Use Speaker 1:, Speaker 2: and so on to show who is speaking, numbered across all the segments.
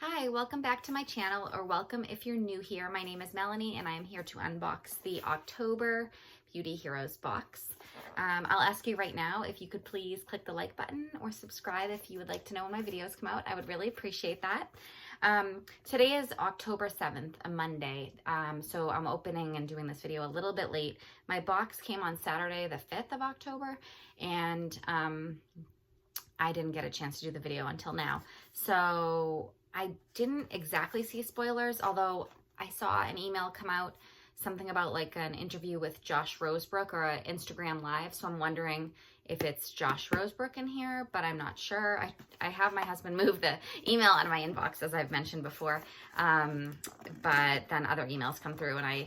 Speaker 1: Hi, welcome back to my channel, or welcome if you're new here. My name is Melanie and I am here to unbox the October Beauty Heroes box. I'll ask you right now if you could please click the like button or subscribe if you would like to know when my videos come out. I would really appreciate that. Today is October 7th, a Monday, so I'm opening and doing this video a little bit late. My box came on Saturday, the 5th of October, and I didn't get a chance to do the video until now. So I didn't exactly see spoilers, although I saw an email come out, something about like an interview with Josh Rosebrook or an Instagram Live. So I'm wondering if it's Josh Rosebrook in here, but I'm not sure. I have my husband move the email out of my inbox, as I've mentioned before. But then other emails come through, and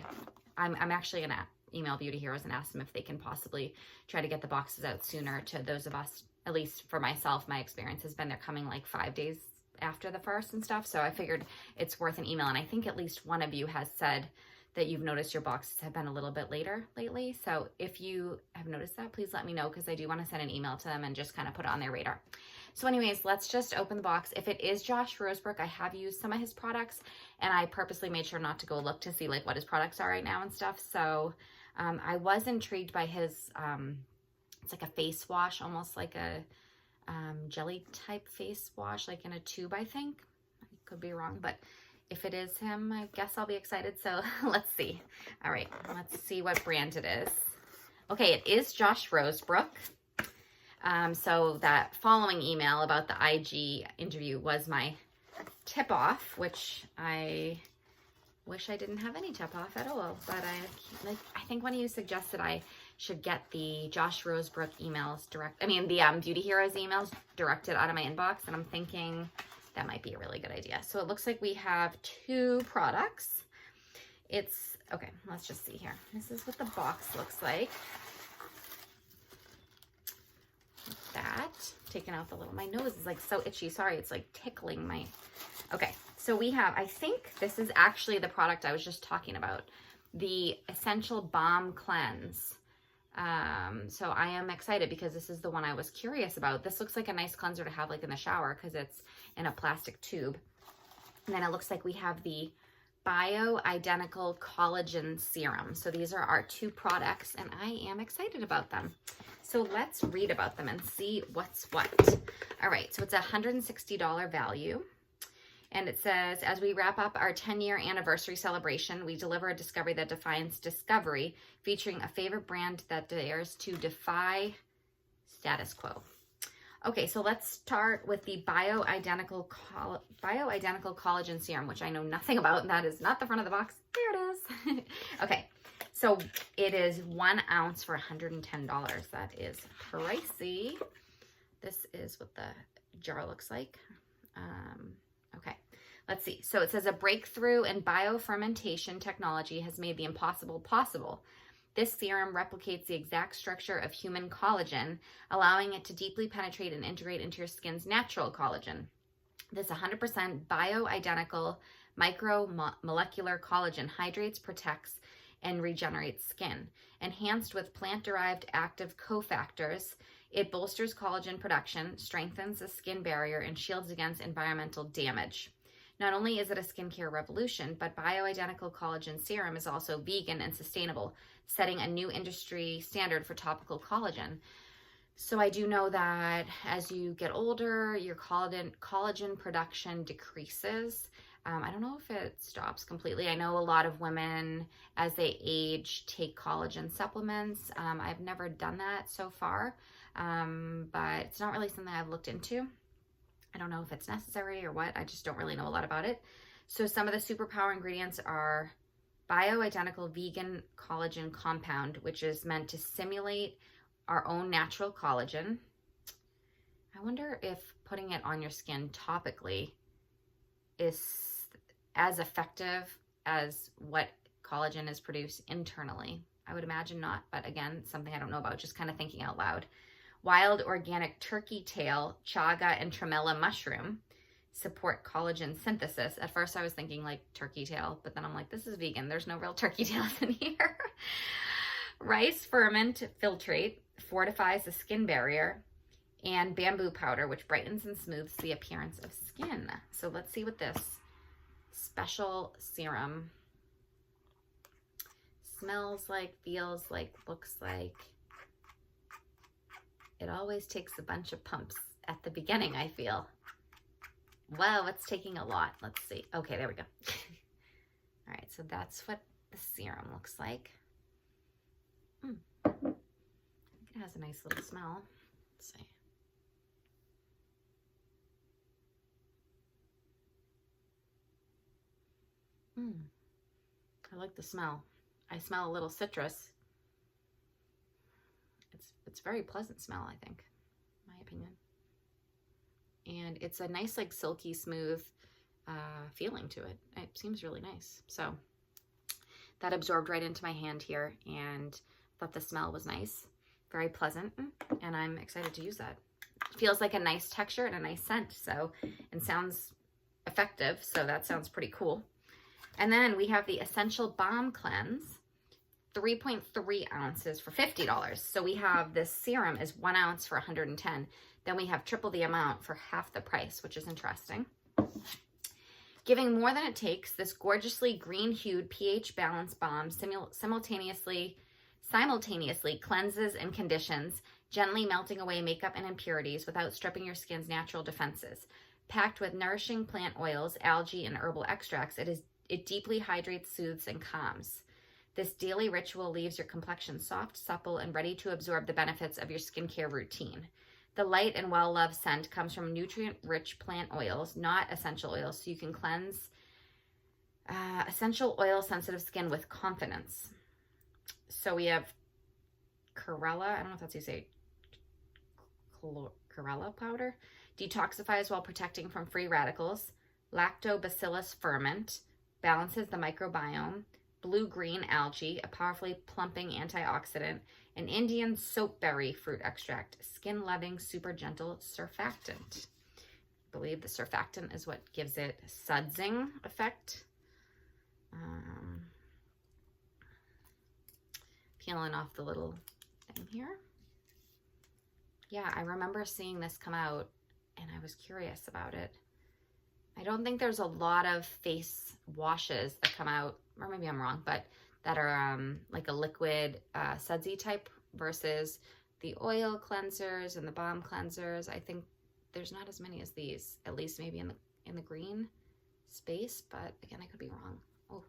Speaker 1: I'm actually gonna email Beauty Heroes and ask them if they can possibly try to get the boxes out sooner to those of us. At least for myself, my experience has been they're coming like 5 days after the first and stuff. So I figured it's worth an email. And I think at least one of you has said that you've noticed your boxes have been a little bit later lately. So if you have noticed that, please let me know, because I do want to send an email to them and just kind of put it on their radar. So anyways, let's just open the box. If it is Josh Rosebrook, I have used some of his products, and I purposely made sure not to go look to see like what his products are right now and stuff. So I was intrigued by his, it's like a face wash, almost like a jelly type face wash, like in a tube, I think. I could be wrong, but if it is him, I guess I'll be excited. So let's see. All right, let's see what brand it is. Okay, it is Josh Rosebrook. So that following email about the IG interview was my tip off, which I wish I didn't have any tip off at all, but I think one of you suggested I should get the Josh Rosebrook emails the Beauty Heroes emails directed out of my inbox, and I'm thinking that might be a really good idea. So it looks like we have 2 products. Okay, let's just see here. This is what the box looks like. That, taking out the little, my nose is like so itchy. Sorry, it's like tickling my, okay. So we have, I think this is actually the product I was just talking about, the Essential Balm Cleanse. So I am excited because this is the one I was curious about. This looks like a nice cleanser to have like in the shower because it's in a plastic tube. And then it looks like we have the Bio-Identical Collagen Serum. So these are our 2 products, and I am excited about them. So let's read about them and see what's what. All right, so it's a $160 value. And it says, as we wrap up our 10-year anniversary celebration, we deliver a discovery that defines discovery, featuring a favorite brand that dares to defy status quo. Okay, so let's start with the Bio-Identical Collagen Serum, which I know nothing about, and that is not the front of the box. There it is. Okay, so it is 1 ounce for $110. That is pricey. This is what the jar looks like. Okay, let's see. So it says a breakthrough in biofermentation technology has made the impossible possible. This serum replicates the exact structure of human collagen, allowing it to deeply penetrate and integrate into your skin's natural collagen. This 100% bio-identical micromolecular collagen hydrates, protects, and regenerates skin. Enhanced with plant-derived active cofactors, it bolsters collagen production, strengthens the skin barrier, and shields against environmental damage. Not only is it a skincare revolution, but Bio-Identical Collagen Serum is also vegan and sustainable, setting a new industry standard for topical collagen. So I do know that as you get older, your collagen production decreases. I don't know if it stops completely. I know a lot of women, as they age, take collagen supplements. I've never done that so far, but it's not really something I've looked into. I don't know if it's necessary or what. I just don't really know a lot about it. So some of the superpower ingredients are Bio-Identical Vegan Collagen Compound, which is meant to simulate our own natural collagen. I wonder if putting it on your skin topically is as effective as what collagen is produced internally. I would imagine not, but again, something I don't know about, just kind of thinking out loud. Wild organic turkey tail, chaga, and tremella mushroom support collagen synthesis. At first I was thinking like turkey tail, but then I'm like, this is vegan. There's no real turkey tails in here. Rice ferment filtrate fortifies the skin barrier, and bamboo powder, which brightens and smooths the appearance of skin. So let's see what this special serum smells like, feels like, looks like. It always takes a bunch of pumps at the beginning, I feel. Wow, it's taking a lot. Let's see. Okay, there we go. All right, so that's what the serum looks like. I think it has a nice little smell. Let's see. I like the smell. I smell a little citrus. It's a very pleasant smell, I think, in my opinion. And it's a nice, like, silky smooth feeling to it. It seems really nice. So that absorbed right into my hand here, and thought the smell was nice, very pleasant, and I'm excited to use that. It feels like a nice texture and a nice scent, so, and sounds effective, so that sounds pretty cool. And then we have the Essential Balm Cleanse, 3.3 ounces for $50. So we have this serum is 1 ounce for $110. Then we have triple the amount for half the price, which is interesting. Giving more than it takes, this gorgeously green-hued pH balanced balm simultaneously cleanses and conditions, gently melting away makeup and impurities without stripping your skin's natural defenses. Packed with nourishing plant oils, algae, and herbal extracts, it deeply hydrates, soothes, and calms. This daily ritual leaves your complexion soft, supple, and ready to absorb the benefits of your skincare routine. The light and well-loved scent comes from nutrient-rich plant oils, not essential oils, so you can cleanse essential oil-sensitive skin with confidence. So we have Chlorella, I don't know if that's how you say, Chlorella powder, detoxifies while protecting from free radicals, lactobacillus ferment, balances the microbiome, blue-green algae, a powerfully plumping antioxidant, an Indian soapberry fruit extract, skin-loving, super gentle surfactant. I believe the surfactant is what gives it sudsing effect. Peeling off the little thing here. Yeah, I remember seeing this come out, and I was curious about it. I don't think there's a lot of face washes that come out, or maybe I'm wrong, but that are like a liquid sudsy type versus the oil cleansers and the balm cleansers. I think there's not as many as these, at least maybe in the green space, but again, I could be wrong. Oh,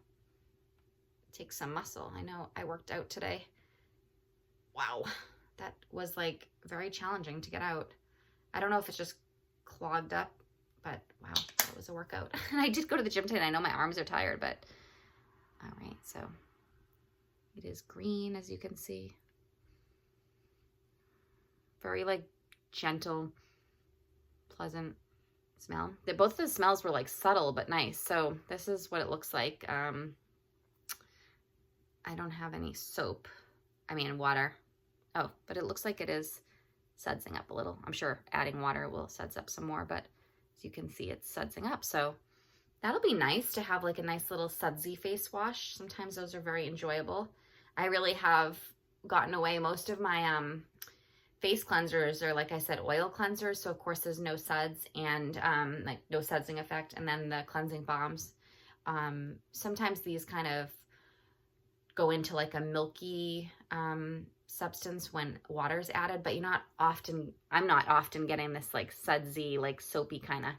Speaker 1: it takes some muscle. I know I worked out today. Wow, that was like very challenging to get out. I don't know if it's just clogged up, but wow, that was a workout. And I did go to the gym today, and I know my arms are tired, but all right, so it is green, as you can see. Very like gentle, pleasant smell. Both the smells were like subtle but nice. So this is what it looks like. I don't have any soap. I mean water. Oh, but it looks like it is sudsing up a little. I'm sure adding water will suds up some more, but as you can see, it's sudsing up. So that'll be nice to have like a nice little sudsy face wash. Sometimes those are very enjoyable. I really have gotten away. Most of my face cleansers are, like I said, oil cleansers. So of course there's no suds and like no sudsing effect. And then the cleansing balms. Sometimes these kind of go into like a milky substance when water is added, but I'm not often getting this like sudsy, like soapy kind of,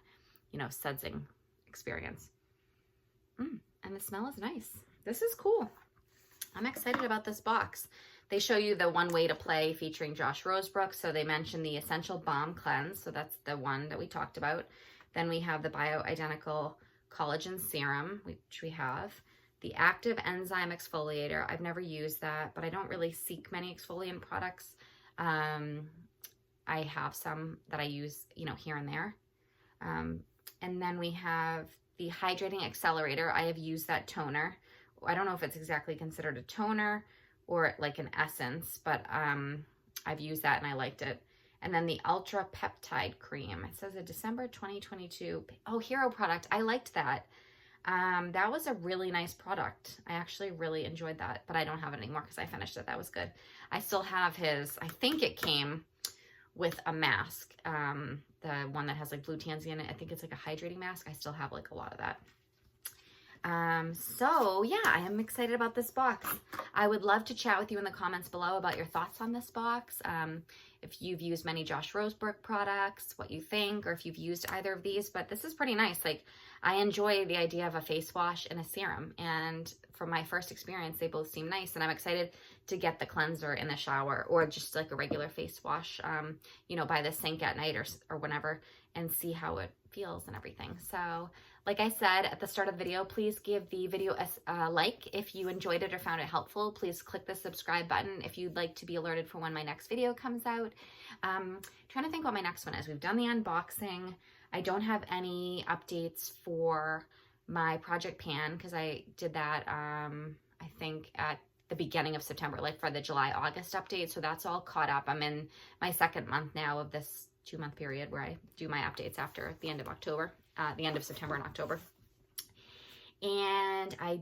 Speaker 1: sudsing experience. And the smell is nice. This is cool. I'm excited about this box. They show you the One Way to Play featuring Josh Rosebrook. So they mentioned the Essential Balm Cleanse. So that's the one that we talked about. Then we have the Bioidentical Collagen Serum, which we have. The Active Enzyme Exfoliator. I've never used that, but I don't really seek many exfoliant products. I have some that I use, here and there. And then we have the Hydrating Accelerator. I have used that toner. I don't know if it's exactly considered a toner or like an essence, but I've used that and I liked it. And then the Ultra Peptide Cream. It says a December 2022. Oh, Hero product. I liked that. That was a really nice product. I actually really enjoyed that, but I don't have it anymore because I finished it. That was good. I still have his, I think it came with a mask. The one that has like blue tansy in it. I think it's like a hydrating mask. I still have like a lot of that. So yeah, I am excited about this box. I would love to chat with you in the comments below about your thoughts on this box. If you've used many Josh Rosebrook products, what you think, or if you've used either of these, but this is pretty nice. Like, I enjoy the idea of a face wash and a serum, and from my first experience, they both seem nice, and I'm excited to get the cleanser in the shower, or just like a regular face wash, you know, by the sink at night or whenever, and see how it feels and everything. So like I said at the start of the video, please give the video a like if you enjoyed it or found it helpful. Please click the subscribe button if you'd like to be alerted for when my next video comes out. Trying to think what my next one is. We've done the unboxing. I don't have any updates for my project pan because I did that, I think at the beginning of September, like for the July-August update. So that's all caught up. I'm in my second month now of this 2-month period where I do my updates after the end of October, the end of September and October. And I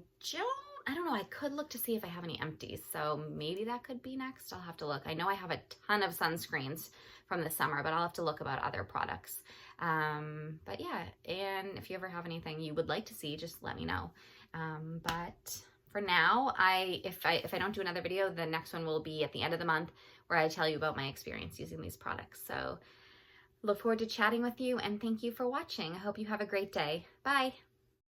Speaker 1: don't know, I could look to see if I have any empties. So maybe that could be next. I'll have to look. I know I have a ton of sunscreens from the summer, but I'll have to look about other products. But yeah, and if you ever have anything you would like to see, just let me know. But for now, if I don't do another video, the next one will be at the end of the month where I tell you about my experience using these products. So look forward to chatting with you, and thank you for watching. I hope you have a great day. Bye.